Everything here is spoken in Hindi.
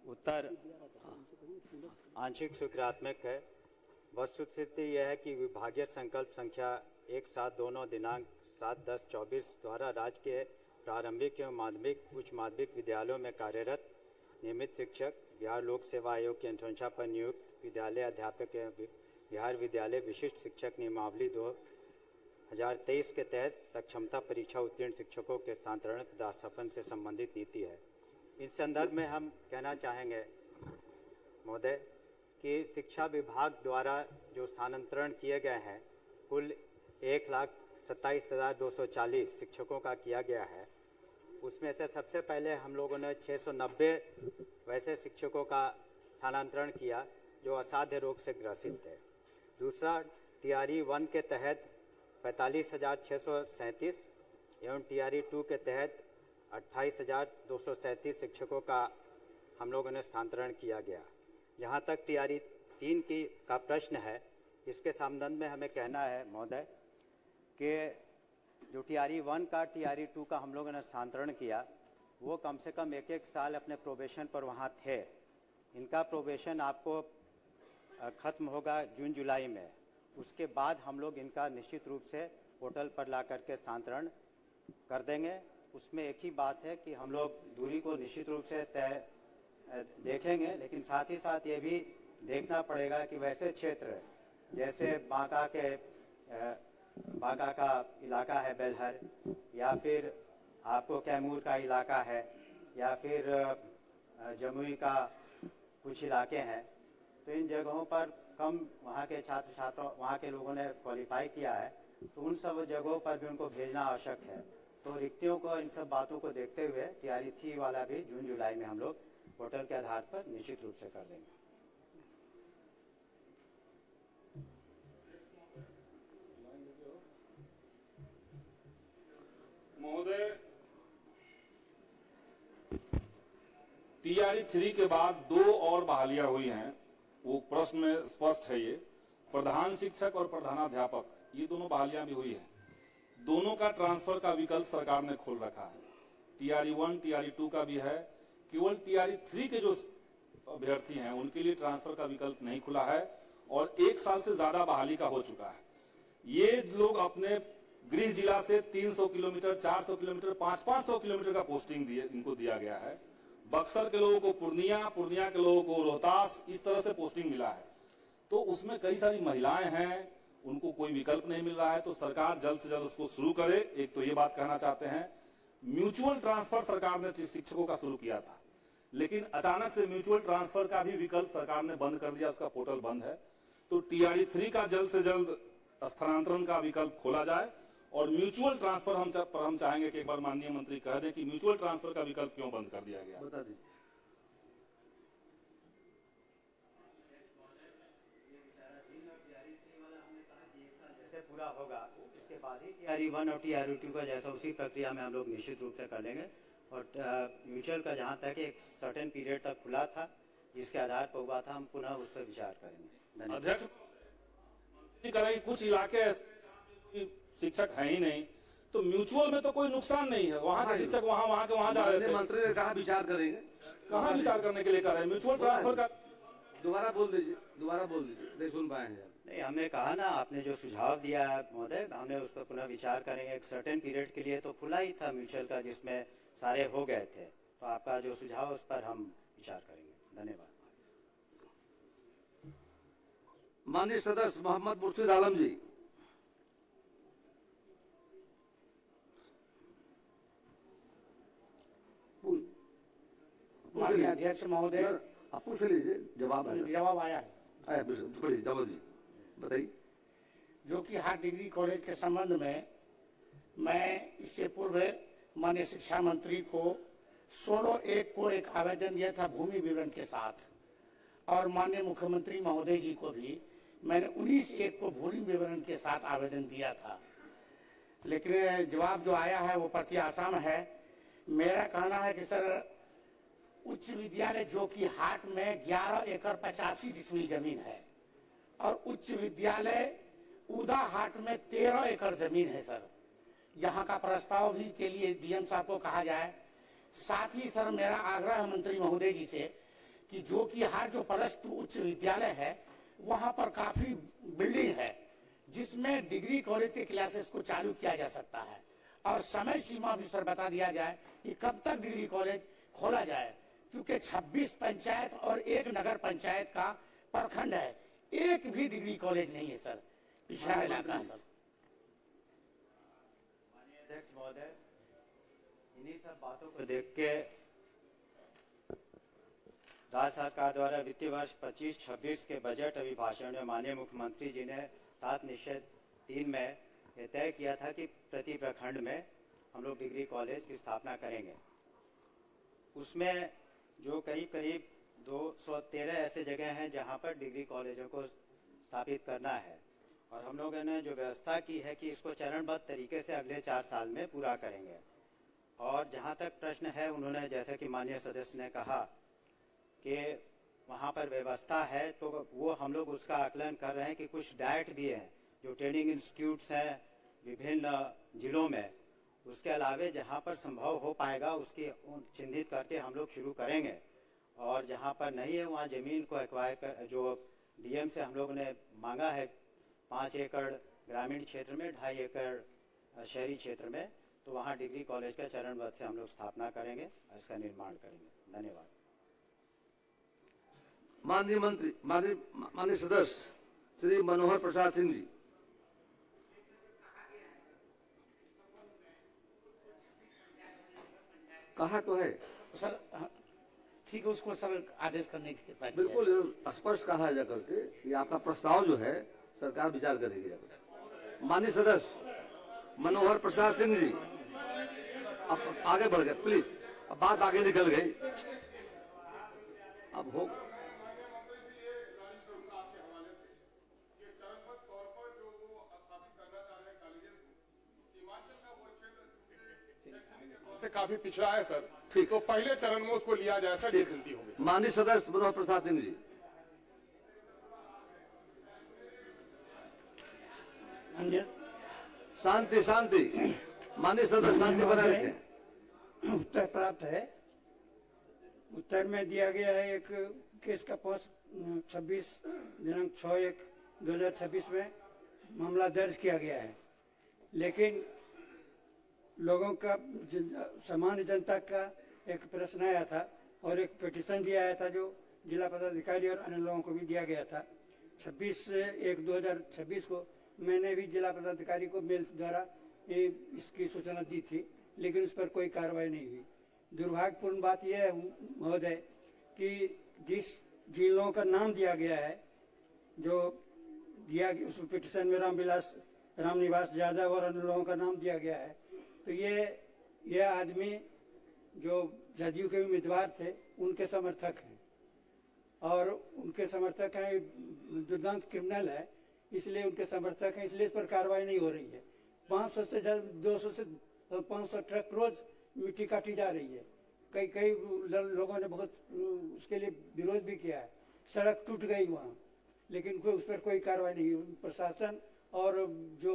उत्तर आंशिक स्वीकारात्मक है। वस्तुस्थिति यह है कि विभागीय संकल्प संख्या 1729 दिनांक 7/10/24 द्वारा राज्य के प्रारंभिक एवं माध्यमिक उच्च माध्यमिक विद्यालयों में कार्यरत नियमित शिक्षक, बिहार लोक सेवा आयोग की अनुशंसा पर नियुक्त विद्यालय अध्यापक एवं बिहार विद्यालय विशिष्ट शिक्षक नियमावली 2023 के तहत सक्षमता परीक्षा उत्तीर्ण शिक्षकों के स्थानांतरण पदास्थापन से संबंधित नीति है। इस संदर्भ में हम कहना चाहेंगे महोदय कि शिक्षा विभाग द्वारा जो स्थानांतरण किए गए हैं कुल 1,27,240 शिक्षकों का किया गया है। उसमें से सबसे पहले हम लोगों ने 690 वैसे शिक्षकों का स्थानांतरण किया जो असाध्य रोग से ग्रसित थे। दूसरा टीआरई 1 के तहत 45,637 एवं टीआरई 2 के तहत 28,237 शिक्षकों का हम लोगों ने स्थानांतरण किया गया। जहाँ तक टीआरई 3 का प्रश्न है, इसके संबंध में हमें कहना है महोदय कि जो टीआरई 1 का टीआरई 2 का हम लोगों ने स्थानांतरण किया वो कम से कम एक साल अपने प्रोबेशन पर वहाँ थे। इनका प्रोबेशन आपको खत्म होगा जून जुलाई में। उसके बाद हम लोग इनका निश्चित रूप से पोर्टल पर ला करके स्थानांतरण कर देंगे। उसमें एक ही बात है कि हम लोग दूरी को निश्चित रूप से तय देखेंगे, लेकिन साथ ही साथ ये भी देखना पड़ेगा कि वैसे क्षेत्र जैसे बांका का इलाका है बेलहर, या फिर आपको कैमूर का इलाका है, या फिर जमुई का कुछ इलाके हैं, तो इन जगहों पर कम वहाँ के छात्र वहाँ के लोगों ने क्वालिफाई किया है, तो उन सब जगहों पर भी उनको भेजना आवश्यक है। तो रिक्तियों को इन सब बातों को देखते हुए टीआरई 3 वाला भी जून जुलाई में हम लोग पोर्टल के आधार पर निश्चित रूप से कर देंगे। महोदय, टीआरई 3 के बाद 2 और बहालियां हुई हैं, वो प्रश्न में स्पष्ट है। ये प्रधान शिक्षक और प्रधानाध्यापक, ये दोनों बहालियां भी हुई हैं। दोनों का ट्रांसफर का विकल्प सरकार ने खोल रखा है। टीआरई 1 टीआरई 2 का भी है। केवल टीआरई 3 के जो अभ्यर्थी हैं उनके लिए ट्रांसफर का विकल्प नहीं खुला है और 1 साल से ज्यादा बहाली का हो चुका है। ये लोग अपने गृह जिला से 300 किलोमीटर, 400 किलोमीटर, 500 किलोमीटर का पोस्टिंग इनको दिया गया है। बक्सर के लोगों को पूर्णिया के लोगों को रोहतास, इस तरह से पोस्टिंग मिला है। तो उसमें कई सारी महिलाएं हैं, उनको कोई विकल्प नहीं मिल रहा है। तो सरकार जल्द से जल्द उसको शुरू करे। एक तो ये बात कहना चाहते हैं। म्यूचुअल ट्रांसफर सरकार ने शिक्षकों का शुरू किया था, लेकिन अचानक से म्यूचुअल ट्रांसफर का भी विकल्प सरकार ने बंद कर दिया, उसका पोर्टल बंद है। तो टीआरई 3 का जल्द से जल्द स्थानांतरण का विकल्प खोला जाए और म्यूचुअल ट्रांसफर हम चाहेंगे कि एक बार माननीय मंत्री कह दें कि म्यूचुअल ट्रांसफर का विकल्प क्यों बंद कर दिया गया। बता दीजिए। पूरा होगा इसके बाद ही टीआरई 1 और टीआरई 2 का जैसा उसी प्रक्रिया में हम लोग निश्चित रूप से कर लेंगे। और म्यूचुअल का जहां तक एक सर्टेन पीरियड तक खुला था, जिसके आधार पर हुआ था, हम पुनः उस पर विचार करेंगे। अध्यक्ष कुछ इलाके शिक्षक है ही नहीं, तो म्यूचुअल में तो कोई नुकसान नहीं है। वहाँ के शिक्षक वहाँ जा रहे थे। मंत्री ने कहा विचार करेंगे, कहाँ विचार करने के लिए कर रहे हैं? म्यूचुअल ट्रांसफर का दोबारा बोल दीजिए, नहीं सुन पाए हैं। नहीं, हमने कहा ना, आपने जो सुझाव दिया है महोदय, हमने उस पर पुनः विचार करेंगे। एक सर्टेन पीरियड के लिए तो खुला ही था म्यूचुअल का, जिसमें सारे हो गए थे। तो आपका जो सुझाव उस पर हम विचार करेंगे। धन्यवाद। माननीय सदस्य मोहम्मद मुर्शिद आलम जी। माननीय अध्यक्ष महोदय, आप पूछ लीजिए, जवाब आया है। जवाब जी बताइए। जो कि हार्ट डिग्री कॉलेज के संबंध में मैं इससे पूर्व माननीय शिक्षा मंत्री को 16/1 को एक आवेदन दिया था भूमि विवरण के साथ, और माननीय मुख्यमंत्री महोदय जी को भी मैंने 19/1 को भूमि विवरण के साथ आवेदन दिया था। लेकिन जवाब जो आया है वो प्रति आसाम है। मेरा कहना है कि सर, उच्च विद्यालय जो कि हाट में 11 एकड़ 85 डिसमिल जमीन है, और उच्च विद्यालय उदा हाट में 13 एकड़ जमीन है। सर, यहाँ का प्रस्ताव भी के लिए डीएम साहब को कहा जाए साथ ही सर मेरा आग्रह है मंत्री महोदय जी से कि जो कि हर जो प्लस 2 उच्च विद्यालय है वहां पर काफी बिल्डिंग है जिसमें डिग्री कॉलेज के क्लासेस को चालू किया जा सकता है और समय सीमा भी सर बता दिया जाए कि कब तक डिग्री कॉलेज खोला जाए, क्योंकि 26 पंचायत और 1 नगर पंचायत का प्रखंड है, एक भी डिग्री कॉलेज नहीं है सर, पिछड़ा इलाका है सर। माननीय अध्यक्ष महोदय, इन्हीं सब बातों को देख के राज्य सरकार द्वारा वित्तीय वर्ष 25-26 के बजट अभिभाषण में माननीय मुख्यमंत्री जी ने 7 निश्चय 3 में यह तय किया था कि प्रति प्रखंड में हम लोग डिग्री कॉलेज की स्थापना करेंगे। उसमें जो करीब 213 ऐसे जगह हैं जहां पर डिग्री कॉलेजों को स्थापित करना है और हम लोगों ने जो व्यवस्था की है कि इसको चरणबद्ध तरीके से अगले 4 साल में पूरा करेंगे। और जहां तक प्रश्न है, उन्होंने जैसे कि माननीय सदस्य ने कहा कि वहां पर व्यवस्था है, तो वो हम लोग उसका आकलन कर रहे हैं कि कुछ डाइट भी हैं जो ट्रेनिंग इंस्टीट्यूट्स हैं विभिन्न जिलों में, उसके अलावे जहां पर संभव हो पाएगा उसकी चिन्हित करके हम लोग शुरू करेंगे। और जहां पर नहीं है वहां जमीन को एक्वायर कर, जो डीएम से हम लोगों ने मांगा है 5 एकड़ ग्रामीण क्षेत्र में, 2.5 एकड़ शहरी क्षेत्र में, तो वहां डिग्री कॉलेज का चरणबद्ध से हम लोग स्थापना करेंगे और इसका निर्माण करेंगे। धन्यवाद। माननीय मंत्री, माननीय सदस्य श्री मनोहर प्रसाद सिंह जी। कहा तो है सर, ठीक है, उसको सर आदेश करने की कृपा कीजिए। बिल्कुल स्पष्ट कहा जा करके कि आपका प्रस्ताव जो है सरकार विचार करेगी। माननीय सदस्य मनोहर प्रसाद सिंह जी, अब आगे बढ़ गए प्लीज, अब बात आगे निकल गई। अब हो से काफी पिछड़ा है सर, ठीक। तो पहले चरण में उसको लिया जाए सर, ये विनती होगी सर। माननीय सदस्य मनोहर प्रसाद सिंह जी। शांति शांति, माननीय सदस्य शांति बनाए रखें। उत्तर प्राप्त है। उत्तर में दिया गया है एक केस का पोस्ट 26 दिनांक 6/1/2026 में मामला दर्ज किया गया है, लेकिन लोगों का सामान्य जनता का एक प्रश्न आया था और एक पिटीशन भी आया था जो जिला पदाधिकारी और अन्य लोगों को भी दिया गया था। 26/1/2026 को मैंने भी जिला पदाधिकारी को मेल द्वारा इसकी सूचना दी थी, लेकिन उस पर कोई कार्रवाई नहीं हुई। दुर्भाग्यपूर्ण बात यह है महोदय कि जिन लोगों का नाम दिया गया है, जो दिया उस पिटीशन में रामनिवास यादव और अन्य लोगों का नाम दिया गया है, तो ये आदमी जो जदयू के उम्मीदवार थे उनके समर्थक हैं और उनके समर्थक हैं, दुर्दांत क्रिमिनल है, इसलिए उनके समर्थक हैं, इसलिए इस पर कार्रवाई नहीं हो रही है। 500 से 200 से 500 ट्रक रोज मिट्टी काटी जा रही है। कई लोगों ने बहुत उसके लिए विरोध भी किया है, सड़क टूट गई वहाँ, लेकिन उस पर कोई कार्रवाई नहीं हुई। प्रशासन और जो